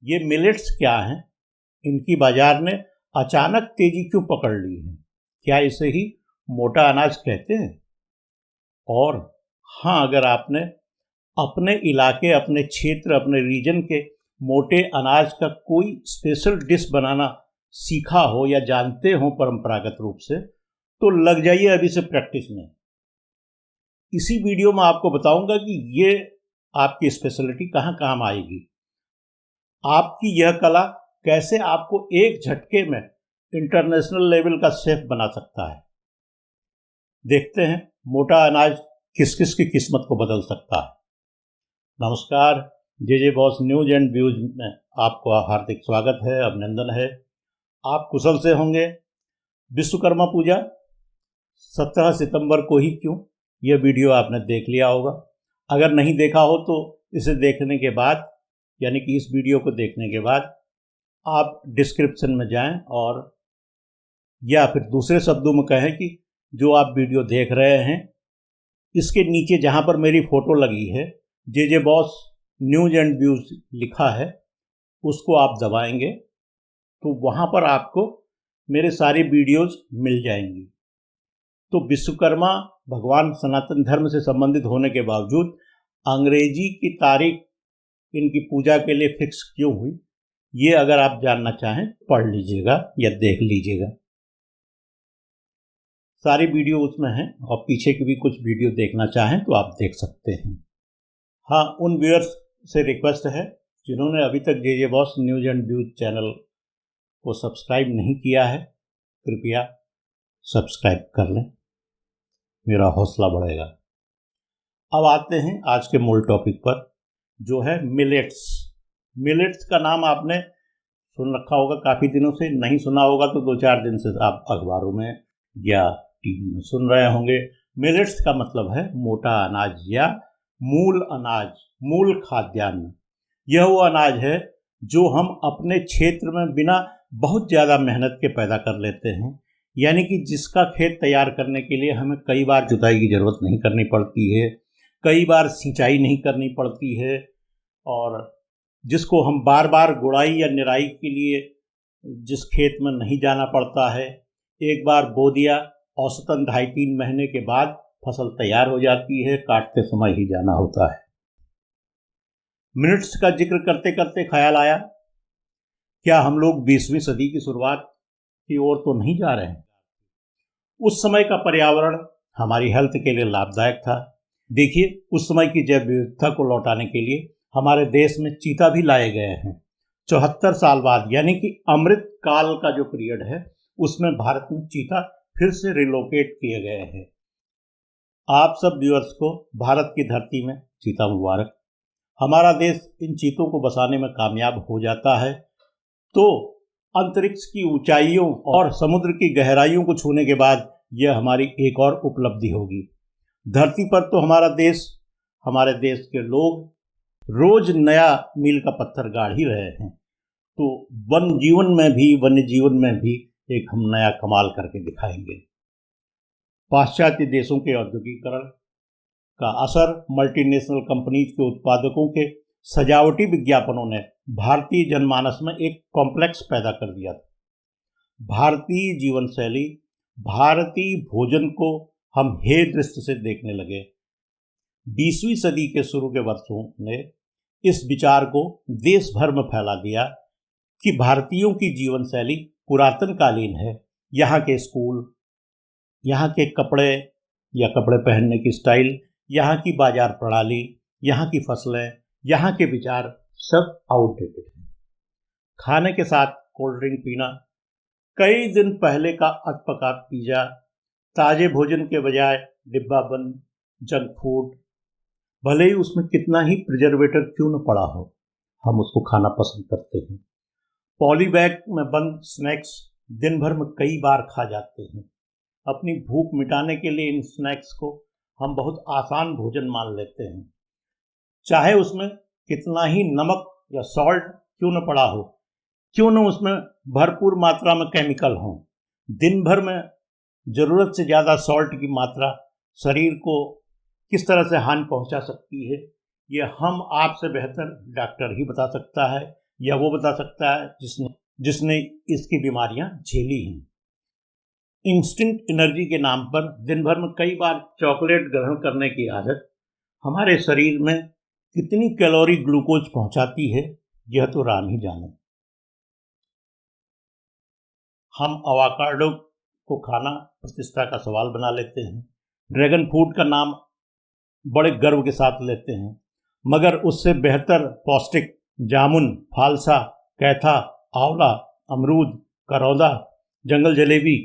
ये मिलेट्स क्या हैं, इनकी बाजार ने अचानक तेजी क्यों पकड़ ली है, क्या इसे ही मोटा अनाज कहते हैं? और हाँ, अगर आपने अपने इलाके, अपने क्षेत्र, अपने रीजन के मोटे अनाज का कोई स्पेशल डिश बनाना सीखा हो या जानते हो परंपरागत रूप से, तो लग जाइए अभी से प्रैक्टिस में। इसी वीडियो में आपको बताऊंगा कि ये आपकी स्पेशलिटी कहाँ काम आएगी। आपकी यह कला कैसे आपको एक झटके में इंटरनेशनल लेवल का शेफ बना सकता है। देखते हैं मोटा अनाज किस किस की किस्मत को बदल सकता है। नमस्कार, जे बॉस न्यूज एंड व्यूज में आपका हार्दिक स्वागत है, अभिनंदन है। आप कुशल से होंगे। विश्वकर्मा पूजा 17 सितंबर को ही क्यों, यह वीडियो आपने देख लिया होगा। अगर नहीं देखा हो तो इसे देखने के बाद, यानी कि इस वीडियो को देखने के बाद आप डिस्क्रिप्शन में जाएं, और या फिर दूसरे शब्दों में कहें कि जो आप वीडियो देख रहे हैं इसके नीचे जहां पर मेरी फ़ोटो लगी है, जे बॉस न्यूज एंड व्यूज लिखा है, उसको आप दबाएंगे तो वहां पर आपको मेरे सारे वीडियोस मिल जाएंगी। तो विश्वकर्मा भगवान सनातन धर्म से संबंधित होने के बावजूद अंग्रेजी की तारीख इनकी पूजा के लिए फिक्स क्यों हुई, ये अगर आप जानना चाहें पढ़ लीजिएगा या देख लीजिएगा। सारी वीडियो उसमें है, और पीछे की भी कुछ वीडियो देखना चाहें तो आप देख सकते हैं। हाँ, उन व्यूअर्स से रिक्वेस्ट है जिन्होंने अभी तक J Boss News and Views channel को सब्सक्राइब नहीं किया है, कृपया सब्सक्राइब कर लें, मेरा हौसला बढ़ेगा। अब आते हैं आज के मूल टॉपिक पर, जो है मिलेट्स। मिलेट्स का नाम आपने सुन रखा होगा काफ़ी दिनों से, नहीं सुना होगा तो 2-4 दिन से आप अखबारों में या टीवी में सुन रहे होंगे। मिलेट्स का मतलब है मोटा अनाज या मूल अनाज, मूल खाद्यान्न। यह वो अनाज है जो हम अपने क्षेत्र में बिना बहुत ज़्यादा मेहनत के पैदा कर लेते हैं, यानी कि जिसका खेत तैयार करने के लिए हमें कई बार जुताई की ज़रूरत नहीं करनी पड़ती है, कई बार सिंचाई नहीं करनी पड़ती है, और जिसको हम बार बार गुड़ाई या निराई के लिए जिस खेत में नहीं जाना पड़ता है, एक बार बो दिया, औसतन 2.5-3 महीने के बाद फसल तैयार हो जाती है, काटते समय ही जाना होता है। मिनट्स का जिक्र करते करते ख्याल आया, क्या हम लोग 20वीं सदी की शुरुआत की ओर तो नहीं जा रहे हैं? उस समय का पर्यावरण हमारी हेल्थ के लिए लाभदायक था। देखिए, उस समय की जैव विविधता को लौटाने के लिए हमारे देश में चीता भी लाए गए हैं। 74 साल बाद, यानी कि अमृत काल का जो पीरियड है, उसमें भारत में चीता फिर से रिलोकेट किए गए हैं। आप सब व्यूअर्स को भारत की धरती में चीता मुबारक। हमारा देश इन चीतों को बसाने में कामयाब हो जाता है तो अंतरिक्ष की ऊंचाइयों और समुद्र की गहराइयों को छूने के बाद यह हमारी एक और उपलब्धि होगी। धरती पर तो हमारा देश, हमारे देश के लोग रोज नया मील का पत्थर गाड़ ही रहे हैं, तो वन्य जीवन में भी एक हम नया कमाल करके दिखाएंगे। पाश्चात्य देशों के औद्योगिकीकरण का असर, मल्टीनेशनल कंपनीज के उत्पादकों के सजावटी विज्ञापनों ने भारतीय जनमानस में एक कॉम्प्लेक्स पैदा कर दिया था। भारतीय जीवन शैली, भारतीय भोजन को हम हे दृष्टि से देखने लगे। 20वीं सदी के शुरू के वर्षों ने इस विचार को देश भर में फैला दिया कि भारतीयों की जीवन शैली पुरातन कालीन है। यहाँ के स्कूल, यहाँ के कपड़े या कपड़े पहनने की स्टाइल, यहाँ की बाजार प्रणाली, यहाँ की फसलें, यहाँ के विचार सब आउटडेटेड हैं। खाने के साथ कोल्ड ड्रिंक पीना, कई दिन पहले का अधपका पिज़्ज़ा, ताज़े भोजन के बजाय डिब्बाबंद जंक फूड, भले ही उसमें कितना ही प्रिजर्वेटिव क्यों न पड़ा हो, हम उसको खाना पसंद करते हैं। पॉलीबैग में बंद स्नैक्स दिन भर में कई बार खा जाते हैं। अपनी भूख मिटाने के लिए इन स्नैक्स को हम बहुत आसान भोजन मान लेते हैं, चाहे उसमें कितना ही नमक या सॉल्ट क्यों न पड़ा हो, क्यों न उसमें भरपूर मात्रा में केमिकल हो। दिन भर में ज़रूरत से ज़्यादा सॉल्ट की मात्रा शरीर को किस तरह से हानि पहुंचा सकती है, ये हम आपसे बेहतर डॉक्टर ही बता सकता है, या वो बता सकता है जिसने इसकी बीमारियां झेली हैं। इंस्टेंट एनर्जी के नाम पर दिन भर में कई बार चॉकलेट ग्रहण करने की आदत हमारे शरीर में कितनी कैलोरी ग्लूकोज पहुंचाती है, यह तो राम ही जाने। हम अवाकाडो को खाना प्रतिष्ठा का सवाल बना लेते हैं, ड्रैगन फ्रूट का नाम बड़े गर्व के साथ लेते हैं, मगर उससे बेहतर पौष्टिक जामुन, फालसा, कैथा, आंवला, अमरूद, करौंदा, जंगल जलेबी,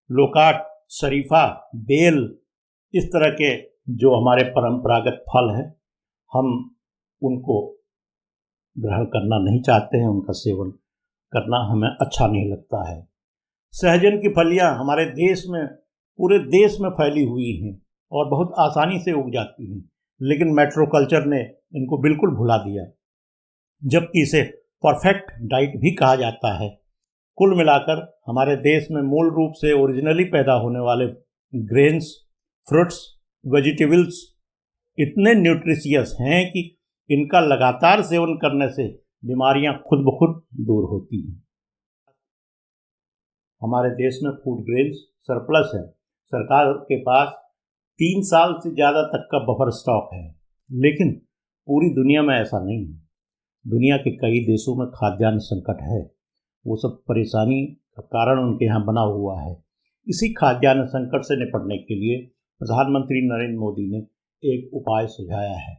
लोकाट, शरीफा, बेल, इस तरह के जो हमारे परंपरागत फल हैं, हम उनको ग्रहण करना नहीं चाहते हैं, उनका सेवन करना हमें अच्छा नहीं लगता है। सहजन की फलियां हमारे देश में, पूरे देश में फैली हुई हैं और बहुत आसानी से उग जाती हैं, लेकिन मेट्रो कल्चर ने इनको बिल्कुल भुला दिया, जबकि इसे परफेक्ट डाइट भी कहा जाता है। कुल मिलाकर हमारे देश में मूल रूप से ओरिजिनली पैदा होने वाले ग्रेन्स, फ्रूट्स, वेजिटेबल्स इतने न्यूट्रिशियस हैं कि इनका लगातार सेवन करने से बीमारियां खुद ब खुद दूर होती हैं। हमारे देश में फूड ग्रेन्स सरप्लस है। सरकार के पास 3 साल से ज़्यादा तक का बफर स्टॉक है, लेकिन पूरी दुनिया में ऐसा नहीं है। दुनिया के कई देशों में खाद्यान्न संकट है, वो सब परेशानी का कारण उनके यहाँ बना हुआ है। इसी खाद्यान्न संकट से निपटने के लिए प्रधानमंत्री नरेंद्र मोदी ने एक उपाय सुझाया है।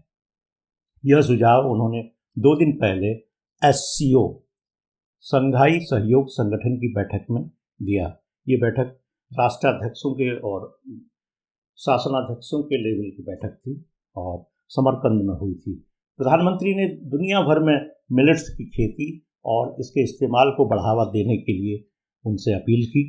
यह सुझाव उन्होंने 2 दिन पहले SCO, संघाई सहयोग संगठन की बैठक में दिया। ये बैठक राष्ट्राध्यक्षों के और शासनाध्यक्षों के लेवल की बैठक थी और समरकंद में हुई थी। प्रधानमंत्री ने दुनिया भर में मिलेट्स की खेती और इसके इस्तेमाल को बढ़ावा देने के लिए उनसे अपील की।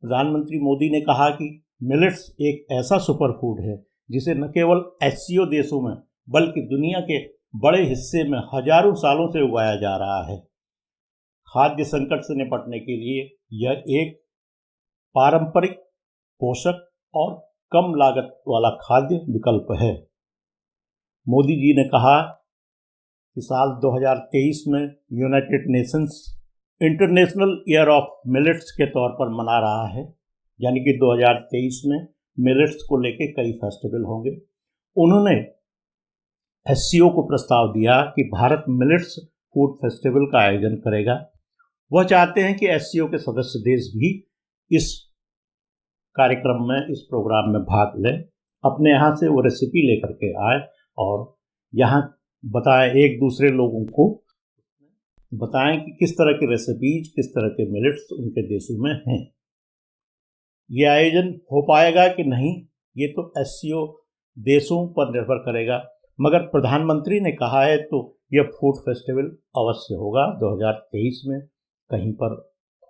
प्रधानमंत्री मोदी ने कहा कि मिलेट्स एक ऐसा सुपर फूड है जिसे न केवल SCO देशों में बल्कि दुनिया के बड़े हिस्से में हजारों सालों से उगाया जा रहा है। खाद्य संकट से निपटने के लिए यह एक पारंपरिक, पोषक और कम लागत वाला खाद्य विकल्प है। मोदी जी ने कहा कि साल 2023 में United Nations international year of millets के तौर पर मना रहा है, यानी कि 2023 में मिलेट्स को लेकर कई फेस्टिवल होंगे। उन्होंने SCO को प्रस्ताव दिया कि भारत मिलेट्स फूड फेस्टिवल का आयोजन करेगा। वह चाहते हैं कि SCO के सदस्य देश भी इस कार्यक्रम में, इस प्रोग्राम में भाग लें, अपने यहाँ से वो रेसिपी लेकर के आए और यहाँ बताएं, एक दूसरे लोगों को बताएं कि किस तरह की रेसिपीज, किस तरह के मिलेट्स उनके देशों में हैं। ये आयोजन हो पाएगा कि नहीं, ये तो SCO देशों पर निर्भर करेगा, मगर प्रधानमंत्री ने कहा है तो यह फूड फेस्टिवल अवश्य होगा। 2023 में कहीं पर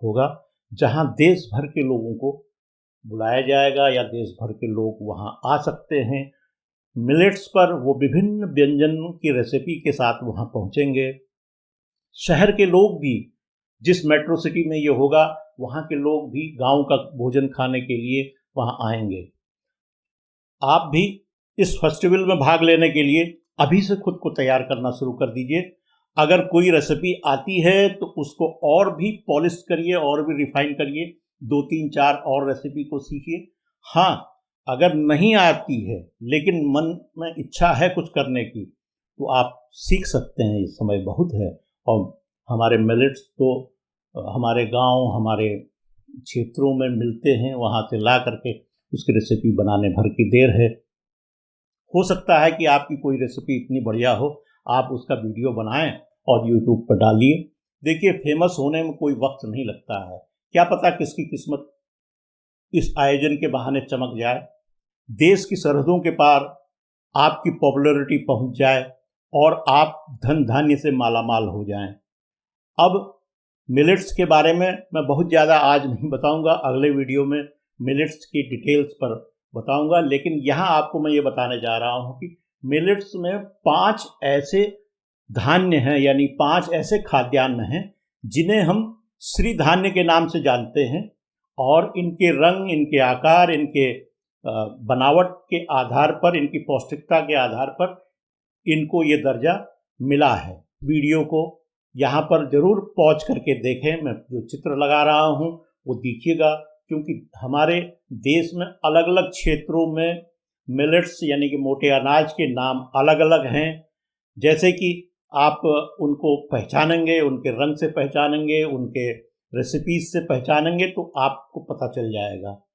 होगा जहां देश भर के लोगों को बुलाया जाएगा या देश भर के लोग वहां आ सकते हैं। मिलेट्स पर वो विभिन्न व्यंजनों की रेसिपी के साथ वहां पहुंचेंगे। शहर के लोग भी, जिस मेट्रो सिटी में ये होगा, वहां के लोग भी गांव का भोजन खाने के लिए वहां आएंगे। आप भी इस फेस्टिवल में भाग लेने के लिए अभी से खुद को तैयार करना शुरू कर दीजिए। अगर कोई रेसिपी आती है तो उसको और भी पॉलिश करिए और भी रिफाइन करिए, 2, 3, 4 और रेसिपी को सीखिए। हाँ, अगर नहीं आती है लेकिन मन में इच्छा है कुछ करने की, तो आप सीख सकते हैं, इस समय बहुत है। और हमारे मिलेट्स तो हमारे गांव, हमारे क्षेत्रों में मिलते हैं, वहाँ से ला करके उसकी रेसिपी बनाने भर की देर है। हो सकता है कि आपकी कोई रेसिपी इतनी बढ़िया हो, आप उसका वीडियो बनाएं और यूट्यूब पर डालिए। देखिए, फेमस होने में कोई वक्त नहीं लगता है, क्या पता किसकी किस्मत इस आयोजन के बहाने चमक जाए, देश की सरहदों के पार आपकी पॉपुलैरिटी पहुंच जाए और आप धन धान्य से मालामाल हो जाएं। अब मिलेट्स के बारे में मैं बहुत ज़्यादा आज नहीं बताऊंगा, अगले वीडियो में मिलेट्स की डिटेल्स पर बताऊंगा। लेकिन यहाँ आपको मैं ये बताने जा रहा हूँ कि मिलेट्स में 5 ऐसे धान्य हैं, यानी 5 ऐसे खाद्यान्न हैं जिन्हें हम श्री धान्य के नाम से जानते हैं, और इनके रंग, इनके आकार, इनके बनावट के आधार पर, इनकी पौष्टिकता के आधार पर इनको ये दर्जा मिला है। वीडियो को यहाँ पर जरूर पॉज करके देखें, मैं जो चित्र लगा रहा हूँ वो देखिएगा, क्योंकि हमारे देश में अलग अलग क्षेत्रों में मिलेट्स यानी कि मोटे अनाज के नाम अलग अलग हैं। जैसे कि आप उनको पहचानेंगे, उनके रंग से पहचानेंगे, उनके रेसिपीज से पहचानेंगे तो आपको पता चल जाएगा।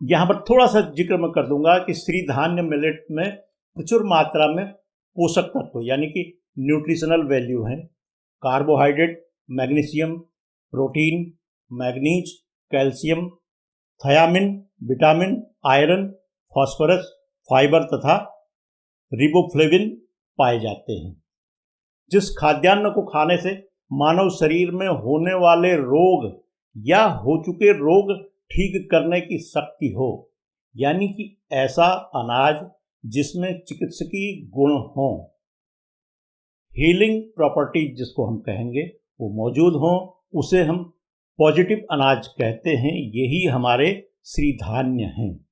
यहाँ पर थोड़ा सा जिक्र मैं कर दूंगा कि श्रीधान्य मिलेट में प्रचुर मात्रा में पोषक तत्व यानी कि न्यूट्रिशनल वैल्यू हैं। Carbohydrate, magnesium, protein, manganese, calcium, thiamine, vitamin, iron, phosphorus, fibre तथा रिबोफ्लेविन पाए जाते हैं। जिस खाद्यान्न को खाने से मानव शरीर में होने वाले रोग या हो चुके रोग ठीक करने की शक्ति हो, यानी कि ऐसा अनाज जिसमें चिकित्सकीय गुण हों, हीलिंग प्रॉपर्टीज जिसको हम कहेंगे वो मौजूद हों, उसे हम पॉजिटिव अनाज कहते हैं। यही हमारे श्रीधान्य हैं।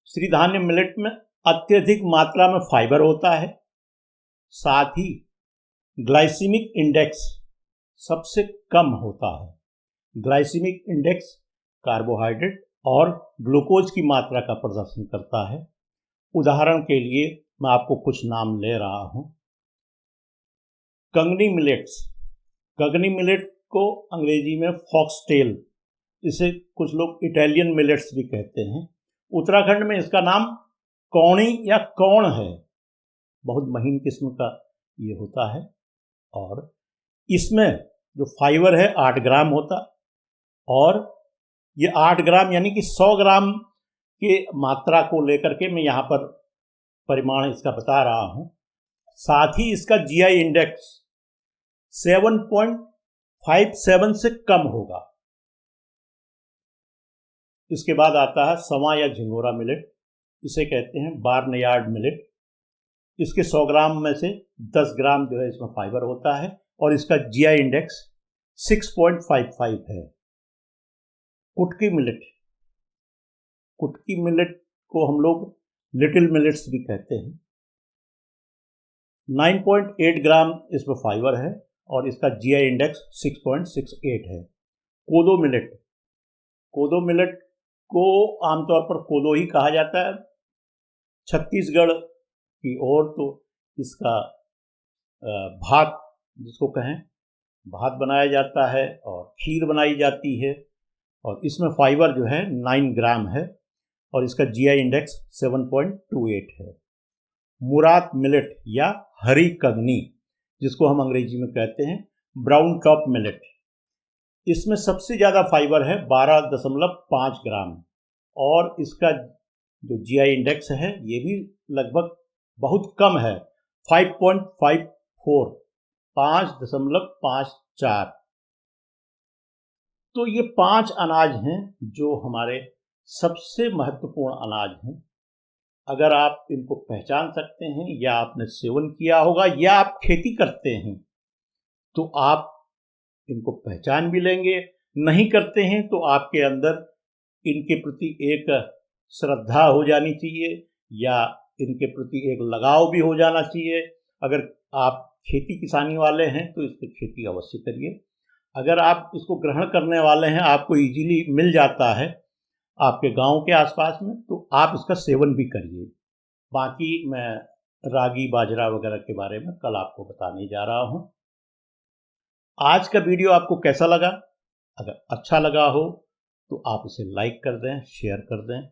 श्रीधान्य मिलेट में अत्यधिक मात्रा में फाइबर होता है, साथ ही ग्लाइसीमिक इंडेक्स सबसे कम होता है। ग्लाइसीमिक इंडेक्स कार्बोहाइड्रेट और ग्लूकोज की मात्रा का प्रदर्शन करता है। उदाहरण के लिए मैं आपको कुछ नाम ले रहा हूं। कंगनी मिलेट्स, कंगनी मिलेट को अंग्रेजी में फॉक्सटेल, इसे कुछ लोग इटालियन मिलेट्स भी कहते हैं। उत्तराखंड में इसका नाम कौणी या कौण है। बहुत महीन किस्म का ये होता है और इसमें जो फाइबर है 8 ग्राम होता, और ये 8 ग्राम यानी कि 100 ग्राम के मात्रा को लेकर के मैं यहाँ पर परिमाण इसका बता रहा हूँ। साथ ही इसका जीआई इंडेक्स 7.57 से कम होगा। इसके बाद आता है सवा या झिंगोरा मिलेट, इसे कहते हैं बार्नयार्ड मिलेट। इसके 100 ग्राम में से 10 ग्राम जो है इसमें फाइबर होता है और इसका जीआई इंडेक्स 6.55 है। कुटकी मिलेट, कुटकी मिलेट को हम लोग लिटिल मिलेट्स भी कहते हैं। 9.8 ग्राम इसमें फाइबर है और इसका जीआई इंडेक्स 6.68 है। कोदो मिलेट, कोदो मिलेट को आमतौर पर कोदो ही कहा जाता है। छत्तीसगढ़ की ओर तो इसका भात जिसको कहें, भात बनाया जाता है और खीर बनाई जाती है और इसमें फाइबर जो है 9 ग्राम है और इसका जीआई इंडेक्स 7.28 है। मुरात मिलेट या हरी कंगनी जिसको हम अंग्रेजी में कहते हैं ब्राउन टॉप मिलेट, इसमें सबसे ज़्यादा फाइबर है 12.5 ग्राम और इसका जो जीआई इंडेक्स है ये भी लगभग बहुत कम है, 5.54, 5.54। तो ये 5 अनाज हैं जो हमारे सबसे महत्वपूर्ण अनाज हैं। अगर आप इनको पहचान सकते हैं या आपने सेवन किया होगा या आप खेती करते हैं तो आप इनको पहचान भी लेंगे। नहीं करते हैं तो आपके अंदर इनके प्रति एक श्रद्धा हो जानी चाहिए या इनके प्रति एक लगाव भी हो जाना चाहिए। अगर आप खेती किसानी वाले हैं तो इसकी खेती अवश्य करिए। अगर आप इसको ग्रहण करने वाले हैं, आपको इजीली मिल जाता है आपके गांव के आसपास में, तो आप इसका सेवन भी करिए। बाकी मैं रागी बाजरा वगैरह के बारे में कल आपको बताने जा रहा हूं। आज का वीडियो आपको कैसा लगा? अगर अच्छा लगा हो तो आप इसे लाइक कर दें, शेयर कर दें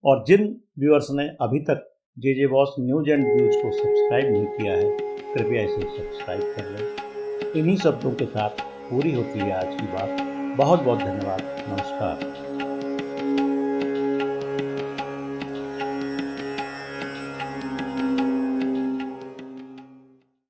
और जिन व्यूअर्स ने अभी तक J Boss News and views को सब्सक्राइब नहीं किया है कृपया इसे सब्सक्राइब कर लें। इन्हीं शब्दों के साथ पूरी होती है आज की बात। बहुत बहुत धन्यवाद। नमस्कार।